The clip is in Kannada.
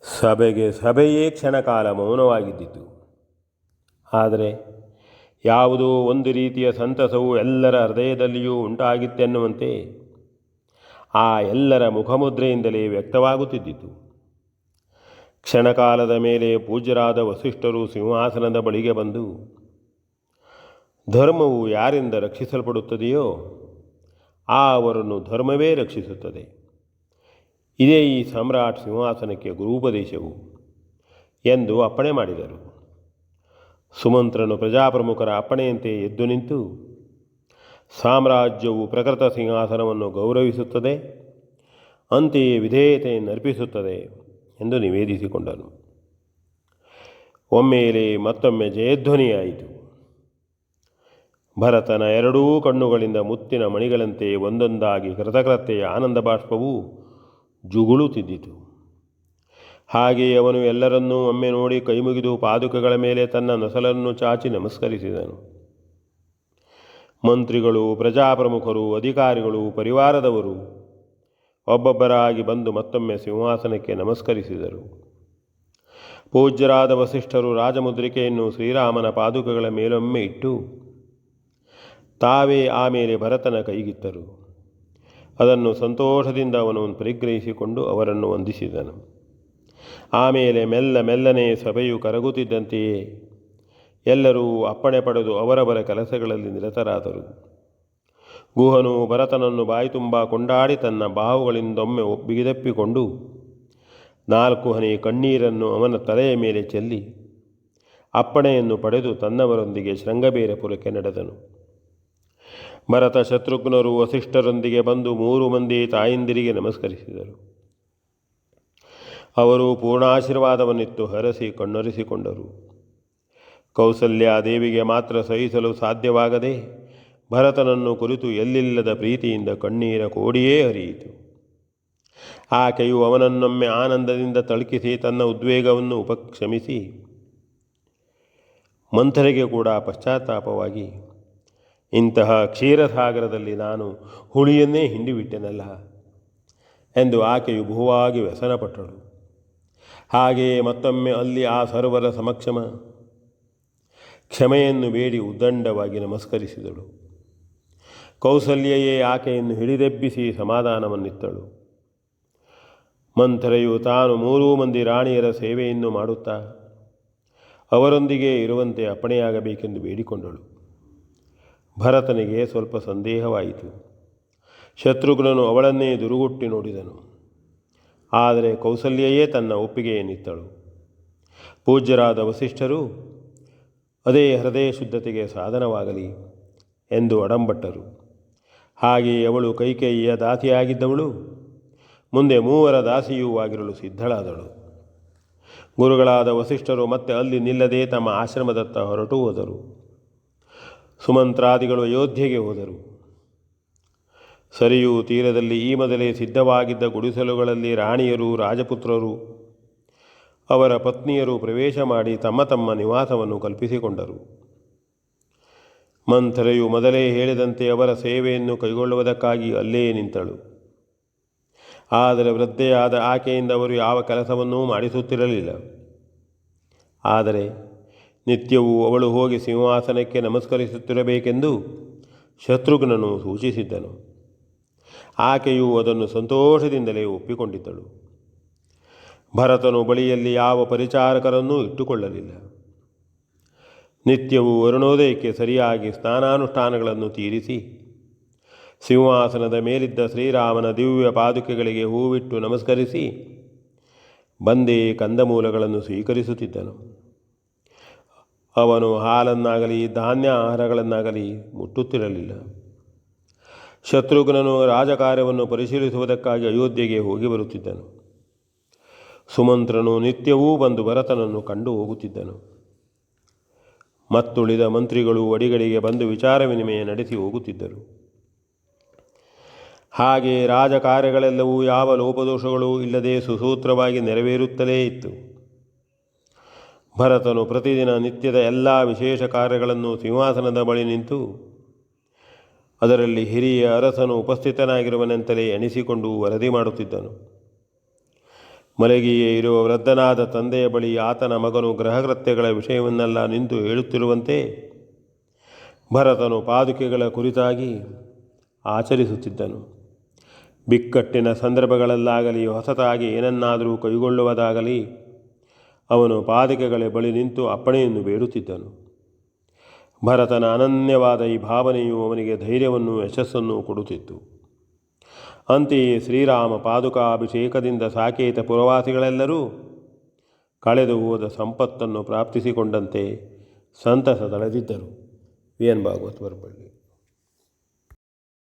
ಸಭೆಯೇ ಕ್ಷಣಕಾಲ ಮೌನವಾಗಿದ್ದಿತು. ಆದರೆ ಯಾವುದೋ ಒಂದು ರೀತಿಯ ಸಂತಸವು ಎಲ್ಲರ ಹೃದಯದಲ್ಲಿಯೂ ಉಂಟಾಗಿತ್ತೆನ್ನುವಂತೆ ಆ ಎಲ್ಲರ ಮುಖಮುದ್ರೆಯಿಂದಲೇ ವ್ಯಕ್ತವಾಗುತ್ತಿದ್ದಿತು. ಕ್ಷಣಕಾಲದ ಮೇಲೆ ಪೂಜ್ಯರಾದ ವಸಿಷ್ಠರು ಸಿಂಹಾಸನದ ಬಳಿಗೆ ಬಂದು, ಧರ್ಮವು ಯಾರಿಂದ ರಕ್ಷಿಸಲ್ಪಡುತ್ತದೆಯೋ ಅವರನ್ನು ಧರ್ಮವೇ ರಕ್ಷಿಸುತ್ತದೆ. ಇದೇ ಈ ಸಮ್ರಾಟ್ ಸಿಂಹಾಸನಕ್ಕೆ ಗುರೂಪದೇಶವು ಎಂದು ಅಪ್ಪಣೆ ಮಾಡಿದರು. ಸುಮಂತ್ರನು ಪ್ರಜಾಪ್ರಮುಖರ ಅಪ್ಪಣೆಯಂತೆ ಎದ್ದು ನಿಂತು, ಸಾಮ್ರಾಜ್ಯವು ಪ್ರಕೃತ ಸಿಂಹಾಸನವನ್ನು ಗೌರವಿಸುತ್ತದೆ, ಅಂತೆಯೇ ವಿಧೇಯತೆಯನ್ನು ಅರ್ಪಿಸುತ್ತದೆ ಎಂದು ನಿವೇದಿಸಿಕೊಂಡನು. ಒಮ್ಮೆಲೆ ಮತ್ತೊಮ್ಮೆ ಜಯಧ್ವನಿಯಾಯಿತು. ಭರತನ ಎರಡೂ ಕಣ್ಣುಗಳಿಂದ ಮುತ್ತಿನ ಮಣಿಗಳಂತೆ ಒಂದೊಂದಾಗಿ ಕೃತಕೃತ್ಯೆಯ ಆನಂದ ಬಾಷ್ಪವು ಜುಗುಳುತ್ತಿದ್ದಿತು. ಹಾಗೆಯೇ ಅವನು ಎಲ್ಲರನ್ನೂ ಒಮ್ಮೆ ನೋಡಿ ಕೈಮುಗಿದು ಪಾದುಕೆಗಳ ಮೇಲೆ ತನ್ನ ನಸಲನ್ನು ಚಾಚಿ ನಮಸ್ಕರಿಸಿದನು. ಮಂತ್ರಿಗಳು, ಪ್ರಜಾಪ್ರಮುಖರು, ಅಧಿಕಾರಿಗಳು, ಪರಿವಾರದವರು ಒಬ್ಬೊಬ್ಬರಾಗಿ ಬಂದು ಮತ್ತೊಮ್ಮೆ ಸಿಂಹಾಸನಕ್ಕೆ ನಮಸ್ಕರಿಸಿದರು. ಪೂಜ್ಯರಾದ ವಸಿಷ್ಠರು ರಾಜಮುದ್ರಿಕೆಯನ್ನು ಶ್ರೀರಾಮನ ಪಾದುಕೆಗಳ ಮೇಲೊಮ್ಮೆ ಇಟ್ಟು ತಾವೇ ಆಮೇಲೆ ಭರತನ ಕೈಗಿತ್ತರು. ಅದನ್ನು ಸಂತೋಷದಿಂದ ಅವನು ಪರಿಗ್ರಹಿಸಿಕೊಂಡು ಅವರನ್ನು ವಂದಿಸಿದನು. ಆಮೇಲೆ ಮೆಲ್ಲನೆ ಸಭೆಯು ಕರಗುತ್ತಿದ್ದಂತೆಯೇ ಎಲ್ಲರೂ ಅಪ್ಪಣೆ ಪಡೆದು ಅವರವರ ಕೆಲಸಗಳಲ್ಲಿ ನಿರತರಾದರು. ಗುಹನು ಭರತನನ್ನು ಬಾಯಿ ತುಂಬ ಕೊಂಡಾಡಿ ತನ್ನ ಬಾಹುಗಳಿಂದೊಮ್ಮೆ ಬಿಗಿದಪ್ಪಿಕೊಂಡು 4 ಹನಿ ಕಣ್ಣೀರನ್ನು ಅವನ ತಲೆಯ ಮೇಲೆ ಚೆಲ್ಲಿ ಅಪ್ಪಣೆಯನ್ನು ಪಡೆದು ತನ್ನವರೊಂದಿಗೆ ಶೃಂಗಬೇರಪುರಕ್ಕೆ ನಡೆದನು. ಭರತ, ಶತ್ರುಘ್ನರು ವಸಿಷ್ಠರೊಂದಿಗೆ ಬಂದು 3 ಮಂದಿ ತಾಯಂದಿರಿಗೆ ನಮಸ್ಕರಿಸಿದರು. ಅವರು ಪೂರ್ಣಾಶೀರ್ವಾದವನ್ನಿತ್ತು ಹರಸಿ ಕಣ್ಣೊರೆಸಿಕೊಂಡರು. ಕೌಸಲ್ಯಾದೇವಿಗೆ ಮಾತ್ರ ಸಹಿಸಲು ಸಾಧ್ಯವಾಗದೆ ಭರತನನ್ನು ಕುರಿತು ಎಲ್ಲಿಲ್ಲದ ಪ್ರೀತಿಯಿಂದ ಕಣ್ಣೀರ ಕೋಡಿಯೇ ಹರಿಯಿತು. ಆಕೆಯು ಅವನನ್ನೊಮ್ಮೆ ಆನಂದದಿಂದ ತಳುಕಿಸಿ ತನ್ನ ಉದ್ವೇಗವನ್ನು ಉಪಕ್ಷಮಿಸಿ ಮಂಥರೆಗೆ ಕೂಡ ಪಶ್ಚಾತ್ತಾಪವಾಗಿ, ಇಂತಹ ಕ್ಷೀರಸಾಗರದಲ್ಲಿ ನಾನು ಹುಳಿಯನ್ನೇ ಹಿಂಡಿಬಿಟ್ಟೆನಲ್ಲ ಎಂದು ಆಕೆಯು ಬಹುವಾಗಿ ವ್ಯಸನಪಟ್ಟಳು. ಹಾಗೆಯೇ ಮತ್ತೊಮ್ಮೆ ಅಲ್ಲಿ ಆ ಸರ್ವರ ಸಮಕ್ಷಮ ಕ್ಷಮೆಯನ್ನು ಬೇಡಿ ಉದ್ದಂಡವಾಗಿ ನಮಸ್ಕರಿಸಿದಳು. ಕೌಸಲ್ಯೆಯೇ ಆಕೆಯನ್ನು ಹಿಡಿದೆಬ್ಬಿಸಿ ಸಮಾಧಾನವನ್ನಿತ್ತಳು. ಮಂಥರೆಯು ತಾನು 3 ಮಂದಿ ರಾಣಿಯರ ಸೇವೆಯನ್ನು ಮಾಡುತ್ತಾ ಅವರೊಂದಿಗೆ ಇರುವಂತೆ ಅಪ್ಪಣೆಯಾಗಬೇಕೆಂದು ಬೇಡಿಕೊಂಡಳು. ಭರತನಿಗೆ ಸ್ವಲ್ಪ ಸಂದೇಹವಾಯಿತು. ಶತ್ರುಘ್ನನು ಅವಳನ್ನೇ ದುರುಗುಟ್ಟಿ ನೋಡಿದನು. ಆದರೆ ಕೌಸಲ್ಯೆಯೇ ತನ್ನ ಒಪ್ಪಿಗೆಯನ್ನಿತ್ತಳು. ಪೂಜ್ಯರಾದ ವಸಿಷ್ಠರು ಅದೇ ಹೃದಯ ಶುದ್ಧತೆಗೆ ಸಾಧನವಾಗಲಿ ಎಂದು ಅಡಂಬಟ್ಟರು. ಹಾಗೆಯೇ ಅವಳು ಕೈಕೇಯಿಯ ದಾಸಿಯಾಗಿದ್ದವಳು ಮುಂದೆ 3 ದಾಸಿಯೂ ಆಗಿರಲು ಸಿದ್ಧಳಾದಳು. ಗುರುಗಳಾದ ವಸಿಷ್ಠರು ಮತ್ತೆ ಅಲ್ಲಿ ನಿಲ್ಲದೆ ತಮ್ಮ ಆಶ್ರಮದತ್ತ ಹೊರಟು ಹೋದರು. ಸುಮಂತ್ರಾದಿಗಳು ಅಯೋಧ್ಯೆಗೆ ಹೋದರು. ಸರಿಯೂ ತೀರದಲ್ಲಿ ಈ ಮೊದಲೇ ಸಿದ್ಧವಾಗಿದ್ದ ಗುಡಿಸಲುಗಳಲ್ಲಿ ರಾಣಿಯರು, ರಾಜಪುತ್ರರು, ಅವರ ಪತ್ನಿಯರು ಪ್ರವೇಶ ಮಾಡಿ ತಮ್ಮ ತಮ್ಮ ನಿವಾಸವನ್ನು ಕಲ್ಪಿಸಿಕೊಂಡರು. ಮಂಥರೆಯು ಮೊದಲೇ ಹೇಳಿದಂತೆ ಅವರ ಸೇವೆಯನ್ನು ಕೈಗೊಳ್ಳುವುದಕ್ಕಾಗಿ ಅಲ್ಲೇ ನಿಂತಳು. ಆದರೆ ವೃದ್ಧೆಯಾದ ಆಕೆಯಿಂದ ಅವರು ಯಾವ ಕೆಲಸವನ್ನೂ ಮಾಡಿಸುತ್ತಿರಲಿಲ್ಲ. ಆದರೆ ನಿತ್ಯವೂ ಅವಳು ಹೋಗಿ ಸಿಂಹಾಸನಕ್ಕೆ ನಮಸ್ಕರಿಸುತ್ತಿರಬೇಕೆಂದು ಶತ್ರುಘ್ನನು ಸೂಚಿಸಿದ್ದನು. ಆಕೆಯು ಅದನ್ನು ಸಂತೋಷದಿಂದಲೇ ಒಪ್ಪಿಕೊಂಡಿದ್ದಳು. ಭರತನು ಬಳಿಯಲ್ಲಿ ಯಾವ ಪರಿಚಾರಕರನ್ನೂ ಇಟ್ಟುಕೊಳ್ಳಲಿಲ್ಲ. ನಿತ್ಯವೂ ಅರುಣೋದಯಕ್ಕೆ ಸರಿಯಾಗಿ ಸ್ನಾನಾನುಷ್ಠಾನಗಳನ್ನು ತೀರಿಸಿ ಸಿಂಹಾಸನದ ಮೇಲಿದ್ದ ಶ್ರೀರಾಮನ ದಿವ್ಯ ಪಾದುಕೆಗಳಿಗೆ ಹೂವಿಟ್ಟು ನಮಸ್ಕರಿಸಿ ಬಂದೇ ಕಂದಮೂಲಗಳನ್ನು ಸ್ವೀಕರಿಸುತ್ತಿದ್ದನು. ಅವನು ಹಾಲನ್ನಾಗಲಿ ಧಾನ್ಯ ಆಹಾರಗಳನ್ನಾಗಲಿ ಮುಟ್ಟುತ್ತಿರಲಿಲ್ಲ. ಶತ್ರುಘ್ನನು ರಾಜಕಾರ್ಯವನ್ನು ಪರಿಶೀಲಿಸುವುದಕ್ಕಾಗಿ ಅಯೋಧ್ಯೆಗೆ ಹೋಗಿ ಬರುತ್ತಿದ್ದನು. ಸುಮಂತ್ರನು ನಿತ್ಯವೂ ಬಂದು ಭರತನನ್ನು ಕಂಡು ಹೋಗುತ್ತಿದ್ದನು. ಮತ್ತುಳಿದ ಮಂತ್ರಿಗಳು ಅಡಿಗಳಿಗೆ ಬಂದು ವಿಚಾರ ವಿನಿಮಯ ನಡೆಸಿ ಹೋಗುತ್ತಿದ್ದರು. ಹಾಗೆ ರಾಜಕಾರ್ಯಗಳೆಲ್ಲವೂ ಯಾವ ಲೋಪದೋಷಗಳೂ ಇಲ್ಲದೆ ಸುಸೂತ್ರವಾಗಿ ನೆರವೇರುತ್ತಲೇ ಇತ್ತು. ಭರತನು ಪ್ರತಿದಿನ ನಿತ್ಯದ ಎಲ್ಲ ವಿಶೇಷ ಕಾರ್ಯಗಳನ್ನು ಸಿಂಹಾಸನದ ಬಳಿ ನಿಂತು ಅದರಲ್ಲಿ ಹಿರಿಯ ಅರಸನು ಉಪಸ್ಥಿತನಾಗಿರುವನೆಂತಲೇ ಎಣಿಸಿಕೊಂಡು ವರದಿ ಮಾಡುತ್ತಿದ್ದನು. ಮಲಗಿಯೇ ಇರುವ ವೃದ್ಧನಾದ ತಂದೆಯ ಬಳಿ ಆತನ ಮಗನು ಗೃಹಕೃತ್ಯಗಳ ವಿಷಯವನ್ನೆಲ್ಲ ನಿಂತು ಹೇಳುತ್ತಿರುವಂತೆ ಭರತನು ಪಾದುಕೆಗಳ ಕುರಿತಾಗಿ ಆಚರಿಸುತ್ತಿದ್ದನು. ಬಿಕ್ಕಟ್ಟಿನ ಸಂದರ್ಭಗಳಲ್ಲಾಗಲಿ ಹೊಸತಾಗಿ ಏನನ್ನಾದರೂ ಕೈಗೊಳ್ಳುವುದಾಗಲಿ ಅವನು ಪಾದುಕೆಗಳ ಬಳಿ ನಿಂತು ಅಪ್ಪಣೆಯನ್ನು ಬೇಡುತ್ತಿದ್ದನು. ಭರತನ ಅನನ್ಯವಾದ ಈ ಭಾವನೆಯು ಅವನಿಗೆ ಧೈರ್ಯವನ್ನು ಯಶಸ್ಸನ್ನು ಕೊಡುತ್ತಿತ್ತು. ಅಂತೆಯೇ ಶ್ರೀರಾಮ ಪಾದುಕಾಭಿಷೇಕದಿಂದ ಸಾಕೇತ ಪುರವಾಸಿಗಳೆಲ್ಲರೂ ಕಳೆದು ಹೋದ ಸಂಪತ್ತನ್ನು ಪ್ರಾಪ್ತಿಸಿಕೊಂಡಂತೆ ಸಂತಸ ತಳೆದಿದ್ದರು. V N Bhagwat ಬರಪಳ್ಳಿ.